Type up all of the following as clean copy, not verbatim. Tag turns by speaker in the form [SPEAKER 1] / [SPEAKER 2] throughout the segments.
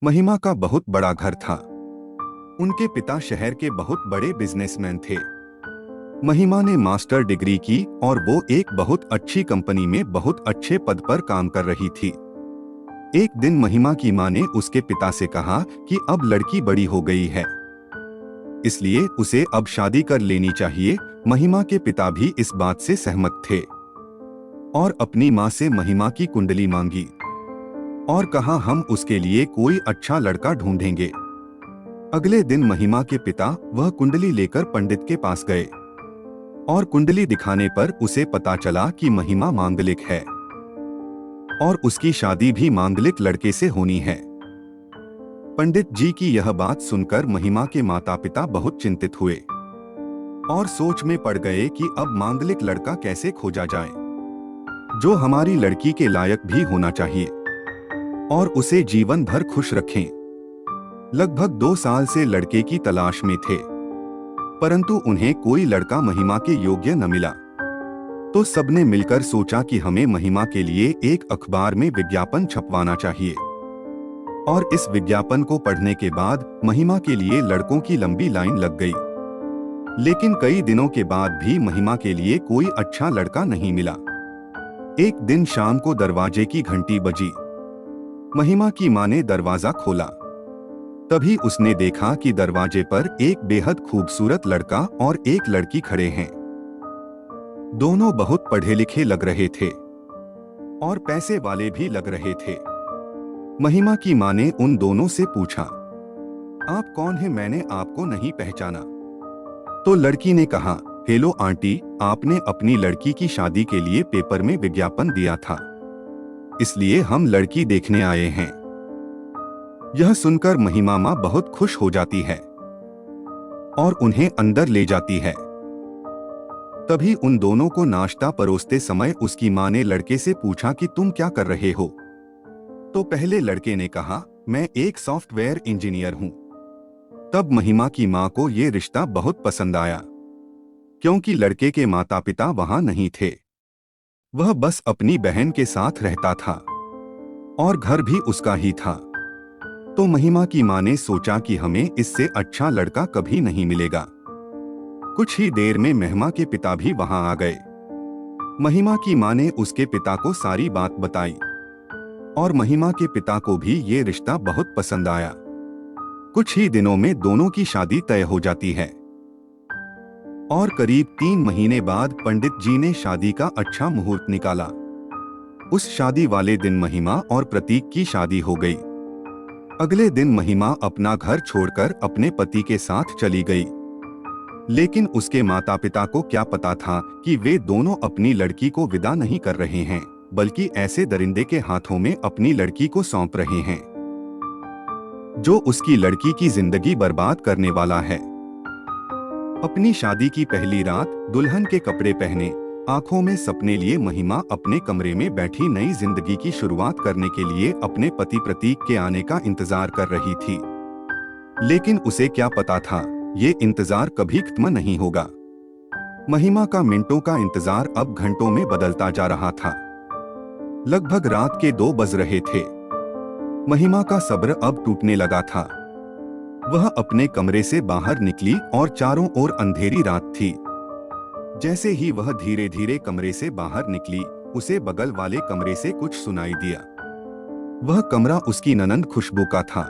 [SPEAKER 1] महिमा का बहुत बड़ा घर था। उनके पिता शहर के बहुत बड़े बिजनेसमैन थे। महिमा ने मास्टर डिग्री की और वो एक बहुत अच्छी कंपनी में बहुत अच्छे पद पर काम कर रही थी। एक दिन महिमा की मां ने उसके पिता से कहा कि अब लड़की बड़ी हो गई है, इसलिए उसे अब शादी कर लेनी चाहिए। महिमा के पिता भी इस बात से सहमत थे और अपनी मां से महिमा की कुंडली मांगी और कहा हम उसके लिए कोई अच्छा लड़का ढूंढेंगे। अगले दिन महिमा के पिता वह कुंडली लेकर पंडित के पास गए और कुंडली दिखाने पर उसे पता चला कि महिमा मांगलिक है और उसकी शादी भी मांगलिक लड़के से होनी है। पंडित जी की यह बात सुनकर महिमा के माता पिता बहुत चिंतित हुए और सोच में पड़ गए कि अब मांगलिक लड़का कैसे खोजा जाए जो हमारी लड़की के लायक भी होना चाहिए और उसे जीवन भर खुश रखें। लगभग 2 साल से लड़के की तलाश में थे, परंतु उन्हें कोई लड़का महिमा के योग्य न मिला। तो सबने मिलकर सोचा कि हमें महिमा के लिए एक अखबार में विज्ञापन छपवाना चाहिए और इस विज्ञापन को पढ़ने के बाद महिमा के लिए लड़कों की लंबी लाइन लग गई। लेकिन कई दिनों के बाद भी महिमा के लिए कोई अच्छा लड़का नहीं मिला। एक दिन शाम को दरवाजे की घंटी बजी। महिमा की मां ने दरवाजा खोला। तभी उसने देखा कि दरवाजे पर एक बेहद खूबसूरत लड़का और एक लड़की खड़े हैं। दोनों बहुत पढ़े लिखे लग रहे थे और पैसे वाले भी लग रहे थे। महिमा की मां ने उन दोनों से पूछा, आप कौन हैं? मैंने आपको नहीं पहचाना। तो लड़की ने कहा, हेलो आंटी, आपने अपनी लड़की की शादी के लिए पेपर में विज्ञापन दिया था, इसलिए हम लड़की देखने आए हैं। यह सुनकर महिमा मां बहुत खुश हो जाती है और उन्हें अंदर ले जाती है। तभी उन दोनों को नाश्ता परोसते समय उसकी मां ने लड़के से पूछा कि तुम क्या कर रहे हो? तो पहले लड़के ने कहा, मैं एक सॉफ्टवेयर इंजीनियर हूं। तब महिमा की मां को ये रिश्ता बहुत पसंद आया, क्योंकि लड़के के माता पिता वहां नहीं थे। वह बस अपनी बहन के साथ रहता था और घर भी उसका ही था। तो महिमा की मां ने सोचा कि हमें इससे अच्छा लड़का कभी नहीं मिलेगा। कुछ ही देर में महिमा के पिता भी वहां आ गए। महिमा की मां ने उसके पिता को सारी बात बताई और महिमा के पिता को भी ये रिश्ता बहुत पसंद आया। कुछ ही दिनों में दोनों की शादी तय हो जाती है और करीब 3 महीने बाद पंडित जी ने शादी का अच्छा मुहूर्त निकाला। उस शादी वाले दिन महिमा और प्रतीक की शादी हो गई। अगले दिन महिमा अपना घर छोड़कर अपने पति के साथ चली गई, लेकिन उसके माता पिता को क्या पता था कि वे दोनों अपनी लड़की को विदा नहीं कर रहे हैं, बल्कि ऐसे दरिंदे के हाथों में अपनी लड़की को सौंप रहे हैं जो उसकी लड़की की जिंदगी बर्बाद करने वाला है। अपनी शादी की पहली रात दुल्हन के कपड़े पहने, आंखों में सपने लिए महिमा अपने कमरे में बैठी नई जिंदगी की शुरुआत करने के लिए अपने पति प्रतीक के आने का इंतजार कर रही थी। लेकिन उसे क्या पता था, ये इंतजार कभी खत्म नहीं होगा। महिमा का मिनटों का इंतजार अब घंटों में बदलता जा रहा था। लगभग रात के 2 बज रहे थे। महिमा का सब्र अब टूटने लगा था। वह अपने कमरे से बाहर निकली और चारों ओर अंधेरी रात थी। जैसे ही वह धीरे धीरे कमरे से बाहर निकली, उसे बगल वाले कमरे से कुछ सुनाई दिया। वह कमरा उसकी ननंद खुशबू का था।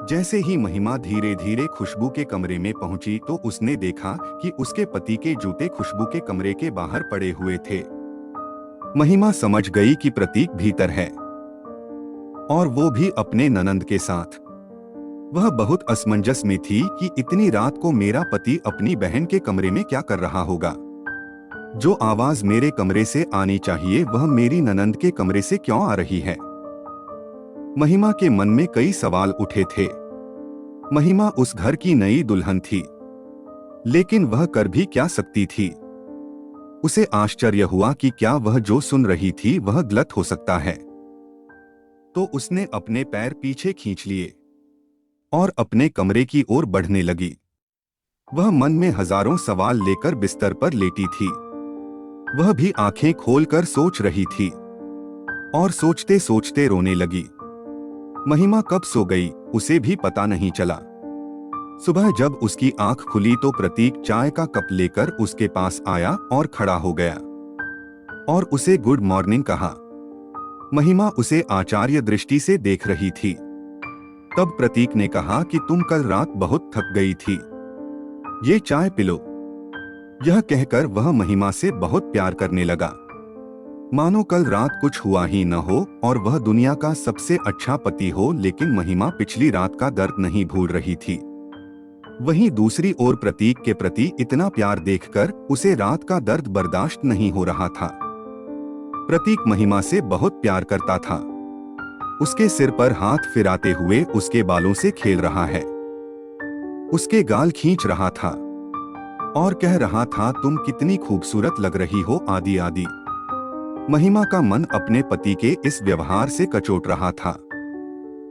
[SPEAKER 1] जैसे ही महिमा धीरे धीरे खुशबू के कमरे में पहुंची तो उसने देखा कि उसके पति के जूते खुशबू के कमरे के बाहर पड़े हुए थे। महिमा समझ गई कि प्रतीक भीतर है और वो भी अपने ननंद के साथ। वह बहुत असमंजस में थी कि इतनी रात को मेरा पति अपनी बहन के कमरे में क्या कर रहा होगा। जो आवाज मेरे कमरे से आनी चाहिए वह मेरी ननंद के कमरे से क्यों आ रही है? महिमा के मन में कई सवाल उठे थे। महिमा उस घर की नई दुल्हन थी, लेकिन वह कर भी क्या सकती थी? उसे आश्चर्य हुआ कि क्या वह जो सुन रही थी वह गलत हो सकता है। तो उसने अपने पैर पीछे खींच लिए और अपने कमरे की ओर बढ़ने लगी। वह मन में हजारों सवाल लेकर बिस्तर पर लेटी थी। वह भी आंखें खोलकर सोच रही थी और सोचते सोचते रोने लगी। महिमा कब सो गई उसे भी पता नहीं चला। सुबह जब उसकी आंख खुली तो प्रतीक चाय का कप लेकर उसके पास आया और खड़ा हो गया और उसे गुड मॉर्निंग कहा। महिमा उसे आचार्य दृष्टि से देख रही थी। तब प्रतीक ने कहा कि तुम कल रात बहुत थक गई थी, ये चाय पिलो। यह कहकर वह महिमा से बहुत प्यार करने लगा, मानो कल रात कुछ हुआ ही न हो और वह दुनिया का सबसे अच्छा पति हो। लेकिन महिमा पिछली रात का दर्द नहीं भूल रही थी। वहीं दूसरी ओर प्रतीक के प्रति इतना प्यार देखकर उसे रात का दर्द बर्दाश्त नहीं हो रहा था। प्रतीक महिमा से बहुत प्यार करता था। उसके सिर पर हाथ फिराते हुए उसके बालों से खेल रहा है, उसके गाल खींच रहा था और कह रहा था, तुम कितनी खूबसूरत लग रही हो आदि आदि। महिमा का मन अपने पति के इस व्यवहार से कचोट रहा था।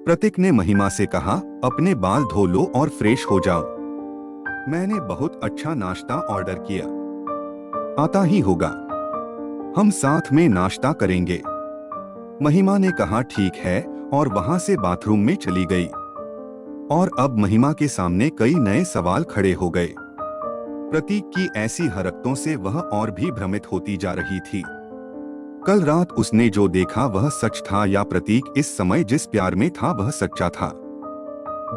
[SPEAKER 1] प्रतीक ने महिमा से कहा, अपने बाल धो लो और फ्रेश हो जाओ। मैंने बहुत अच्छा नाश्ता ऑर्डर किया, आता ही होगा, हम साथ में नाश्ता करेंगे। महिमा ने कहा ठीक है और वहां से बाथरूम में चली गई। और अब महिमा के सामने कई नए सवाल खड़े हो गए। प्रतीक की ऐसी हरकतों से वह और भी भ्रमित होती जा रही थी। कल रात उसने जो देखा वह सच था या प्रतीक इस समय जिस प्यार में था वह सच्चा था।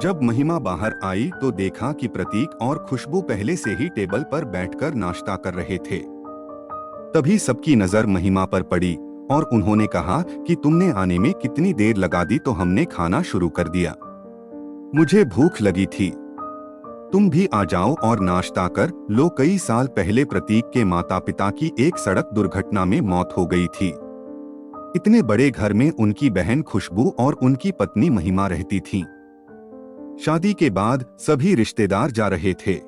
[SPEAKER 1] जब महिमा बाहर आई तो देखा कि प्रतीक और खुशबू पहले से ही टेबल पर बैठकर नाश्ता कर रहे थे। तभी सबकी नजर महिमा पर पड़ी और उन्होंने कहा कि तुमने आने में कितनी देर लगा दी, तो हमने खाना शुरू कर दिया, मुझे भूख लगी थी, तुम भी आ जाओ और नाश्ता कर लो। कई साल पहले प्रतीक के माता पिता की एक सड़क दुर्घटना में मौत हो गई थी। इतने बड़े घर में उनकी बहन खुशबू और उनकी पत्नी महिमा रहती थीं। शादी के बाद सभी रिश्तेदार जा रहे थे।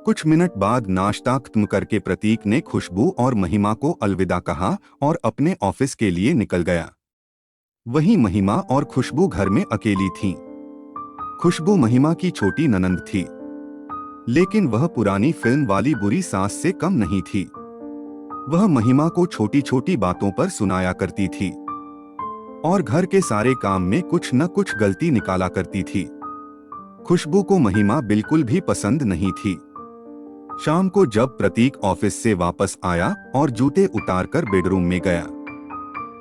[SPEAKER 1] कुछ मिनट बाद नाश्ता खत्म करके प्रतीक ने खुशबू और महिमा को अलविदा कहा और अपने ऑफिस के लिए निकल गया। वहीं महिमा और खुशबू घर में अकेली थीं। खुशबू महिमा की छोटी ननंद थी, लेकिन वह पुरानी फिल्म वाली बुरी सास से कम नहीं थी। वह महिमा को छोटी छोटी बातों पर सुनाया करती थी और घर के सारे काम में कुछ न कुछ गलती निकाला करती थी। खुशबू को महिमा बिल्कुल भी पसंद नहीं थी। शाम को जब प्रतीक ऑफिस से वापस आया और जूते उतारकर बेडरूम में गया,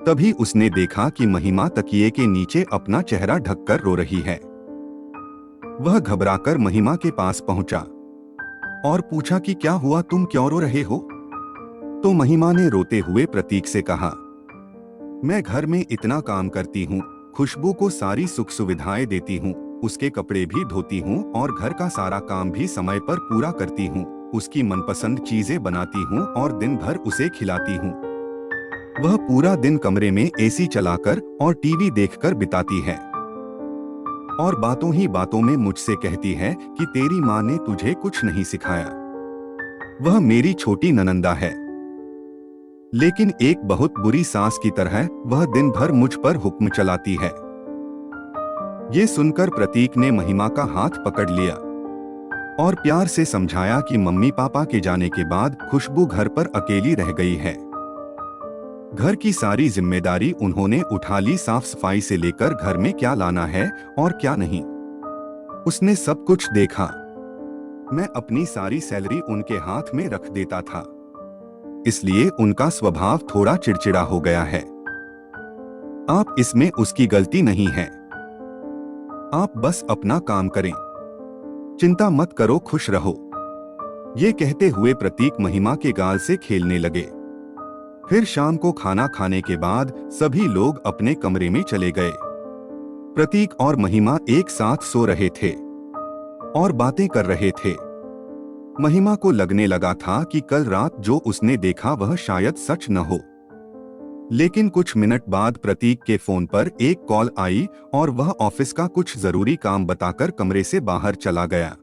[SPEAKER 1] तभी उसने देखा कि महिमा तकिए के नीचे अपना चेहरा ढककर रो रही है। वह घबराकर महिमा के पास पहुंचा और पूछा कि क्या हुआ, तुम क्यों रो रहे हो? तो महिमा ने रोते हुए प्रतीक से कहा, मैं घर में इतना काम करती हूँ, खुशबू को सारी सुख सुविधाएं देती हूँ, उसके कपड़े भी धोती हूँ और घर का सारा काम भी समय पर पूरा करती हूँ, उसकी मनपसंद चीजें बनाती हूँ और दिन भर उसे खिलाती हूँ। वह पूरा दिन कमरे में एसी चलाकर और टीवी देखकर बिताती है और बातों ही बातों में मुझसे कहती है कि तेरी माँ ने तुझे कुछ नहीं सिखाया। वह मेरी छोटी ननंदा है, लेकिन एक बहुत बुरी सास की तरह वह दिन भर मुझ पर हुक्म चलाती है। ये सुनकर प्रतीक ने महिमा का हाथ पकड़ लिया और प्यार से समझाया कि मम्मी पापा के जाने के बाद खुशबू घर पर अकेली रह गई है। घर की सारी जिम्मेदारी उन्होंने उठा ली, साफ सफाई से लेकर घर में क्या लाना है और क्या नहीं, उसने सब कुछ देखा। मैं अपनी सारी सैलरी उनके हाथ में रख देता था, इसलिए उनका स्वभाव थोड़ा चिड़चिड़ा हो गया है। आप इसमें उसकी गलती नहीं है, आप बस अपना काम करें, चिंता मत करो, खुश रहो। ये कहते हुए प्रतीक महिमा के गाल से खेलने लगे। फिर शाम को खाना खाने के बाद सभी लोग अपने कमरे में चले गए। प्रतीक और महिमा एक साथ सो रहे थे और बातें कर रहे थे। महिमा को लगने लगा था कि कल रात जो उसने देखा वह शायद सच न हो। लेकिन कुछ मिनट बाद प्रतीक के फोन पर एक कॉल आई और वह ऑफिस का कुछ जरूरी काम बताकर कमरे से बाहर चला गया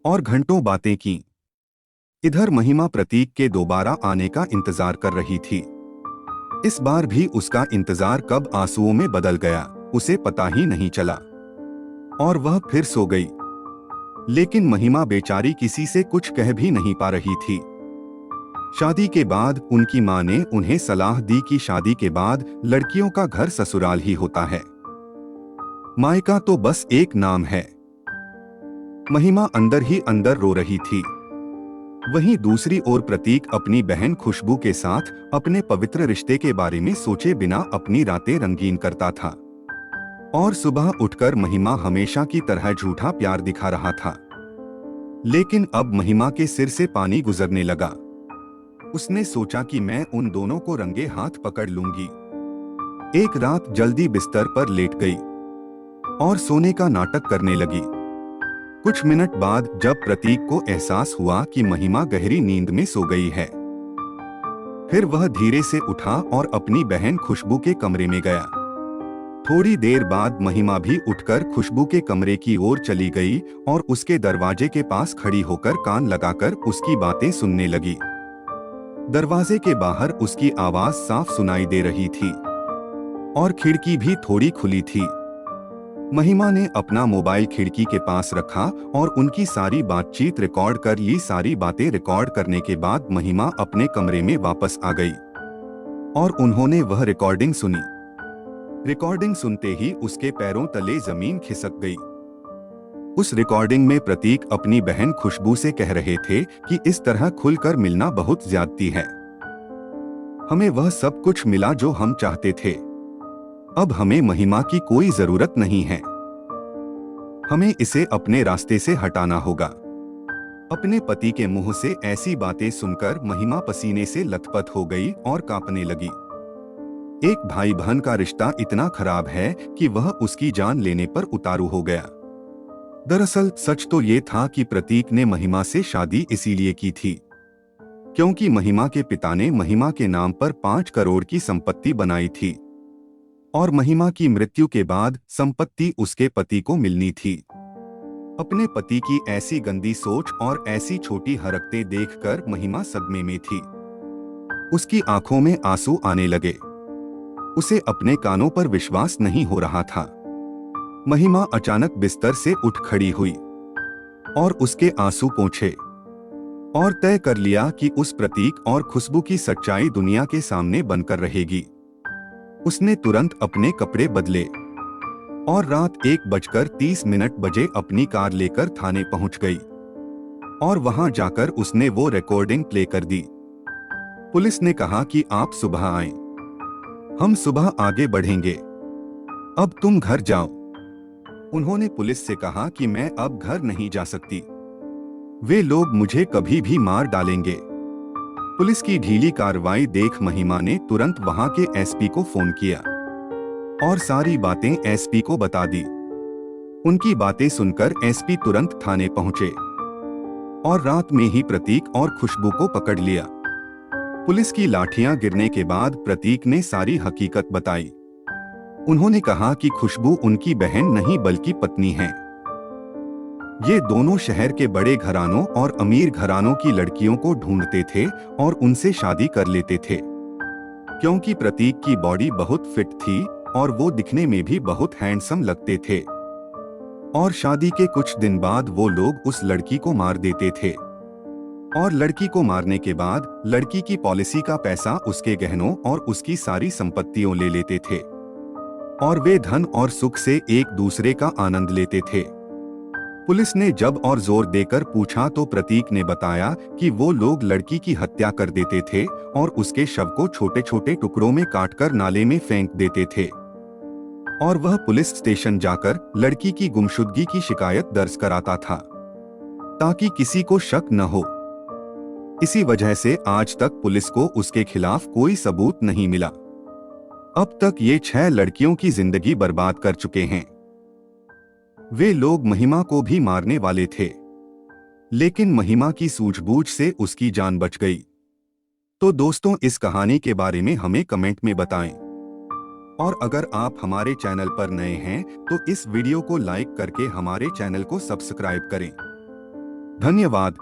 [SPEAKER 1] और घंटों बातें की। इधर महिमा प्रतीक के दोबारा आने का इंतजार कर रही थी। इस बार भी उसका इंतजार कब आंसुओं में बदल गया उसे पता ही नहीं चला और वह फिर सो गई। लेकिन महिमा बेचारी किसी से कुछ कह भी नहीं पा रही थी। शादी के बाद उनकी मां ने उन्हें सलाह दी कि शादी के बाद लड़कियों का घर ससुराल ही होता है। मायका तो बस एक नाम है। महिमा अंदर ही अंदर रो रही थी। वहीं दूसरी ओर प्रतीक अपनी बहन खुशबू के साथ अपने पवित्र रिश्ते के बारे में सोचे बिना अपनी रातें रंगीन करता था। और सुबह उठकर महिमा हमेशा की तरह झूठा प्यार दिखा रहा था। लेकिन अब महिमा के सिर से पानी गुजरने लगा। उसने सोचा कि मैं उन दोनों को रंगे हाथ पकड़ लूंगी। एक रात जल्दी बिस्तर पर लेट गई और सोने का नाटक करने लगी। कुछ मिनट बाद जब प्रतीक को एहसास हुआ कि महिमा गहरी नींद में सो गई है, फिर वह धीरे से उठा और अपनी बहन खुशबू के कमरे में गया। थोड़ी देर बाद महिमा भी उठकर खुशबू के कमरे की ओर चली गई और उसके दरवाजे के पास खड़ी होकर कान लगाकर उसकी बातें सुनने लगी। दरवाजे के बाहर उसकी आवाज साफ सुनाई दे रही थी और खिड़की भी थोड़ी खुली थी। महिमा ने अपना मोबाइल खिड़की के पास रखा और उनकी सारी बातचीत रिकॉर्ड कर ली। सारी बातें रिकॉर्ड करने के बाद महिमा अपने कमरे में वापस आ गई और उन्होंने वह रिकॉर्डिंग सुनी। रिकॉर्डिंग सुनते ही उसके पैरों तले जमीन खिसक गई। उस रिकॉर्डिंग में प्रतीक अपनी बहन खुशबू से कह रहे थे कि इस तरह खुलकर मिलना बहुत ज्यादती है। हमें वह सब कुछ मिला जो हम चाहते थे। अब हमें महिमा की कोई जरूरत नहीं है। हमें इसे अपने रास्ते से हटाना होगा। अपने पति के मुंह से ऐसी बातें सुनकर महिमा पसीने से लथपथ हो गई और कांपने लगी। एक भाई बहन का रिश्ता इतना खराब है कि वह उसकी जान लेने पर उतारू हो गया। दरअसल सच तो ये था कि प्रतीक ने महिमा से शादी इसीलिए की थी क्योंकि महिमा के पिता ने महिमा के नाम पर 5 करोड़ की संपत्ति बनाई थी और महिमा की मृत्यु के बाद संपत्ति उसके पति को मिलनी थी। अपने पति की ऐसी गंदी सोच और ऐसी छोटी हरकतें देखकर महिमा सदमे में थी। उसकी आंखों में आंसू आने लगे। उसे अपने कानों पर विश्वास नहीं हो रहा था। महिमा अचानक बिस्तर से उठ खड़ी हुई और उसके आंसू पोंछे और तय कर लिया कि उस प्रतीक और खुशबू की सच्चाई दुनिया के सामने बनकर रहेगी। उसने तुरंत अपने कपड़े बदले और रात 1:30 बजे अपनी कार लेकर थाने पहुंच गई और वहां जाकर उसने वो रिकॉर्डिंग प्ले कर दी। पुलिस ने कहा कि आप सुबह आएं, हम सुबह आगे बढ़ेंगे, अब तुम घर जाओ। उन्होंने पुलिस से कहा कि मैं अब घर नहीं जा सकती, वे लोग मुझे कभी भी मार डालेंगे। पुलिस की ढीली कार्रवाई देख महिमा ने तुरंत वहां के एसपी को फोन किया और सारी बातें एसपी को बता दी। उनकी बातें सुनकर एसपी तुरंत थाने पहुंचे और रात में ही प्रतीक और खुशबू को पकड़ लिया। पुलिस की लाठियां गिरने के बाद प्रतीक ने सारी हकीकत बताई। उन्होंने कहा कि खुशबू उनकी बहन नहीं बल्कि पत्नी है। ये दोनों शहर के बड़े घरानों और अमीर घरानों की लड़कियों को ढूंढते थे और उनसे शादी कर लेते थे क्योंकि प्रतीक की बॉडी बहुत फिट थी और वो दिखने में भी बहुत हैंडसम लगते थे। और शादी के कुछ दिन बाद वो लोग उस लड़की को मार देते थे और लड़की को मारने के बाद लड़की की पॉलिसी का पैसा, उसके गहनों और उसकी सारी संपत्तियों ले लेते थे और वे धन और सुख से एक दूसरे का आनंद लेते थे। पुलिस ने जब और जोर देकर पूछा तो प्रतीक ने बताया कि वो लोग लड़की की हत्या कर देते थे और उसके शव को छोटे छोटे टुकड़ों में काटकर नाले में फेंक देते थे और वह पुलिस स्टेशन जाकर लड़की की गुमशुदगी की शिकायत दर्ज कराता था ताकि किसी को शक न हो। इसी वजह से आज तक पुलिस को उसके खिलाफ कोई सबूत नहीं मिला। अब तक ये 6 लड़कियों की जिंदगी बर्बाद कर चुके हैं। वे लोग महिमा को भी मारने वाले थे, लेकिन महिमा की सूझबूझ से उसकी जान बच गई। तो दोस्तों, इस कहानी के बारे में हमें कमेंट में बताएं और अगर आप हमारे चैनल पर नए हैं तो इस वीडियो को लाइक करके हमारे चैनल को सब्सक्राइब करें। धन्यवाद।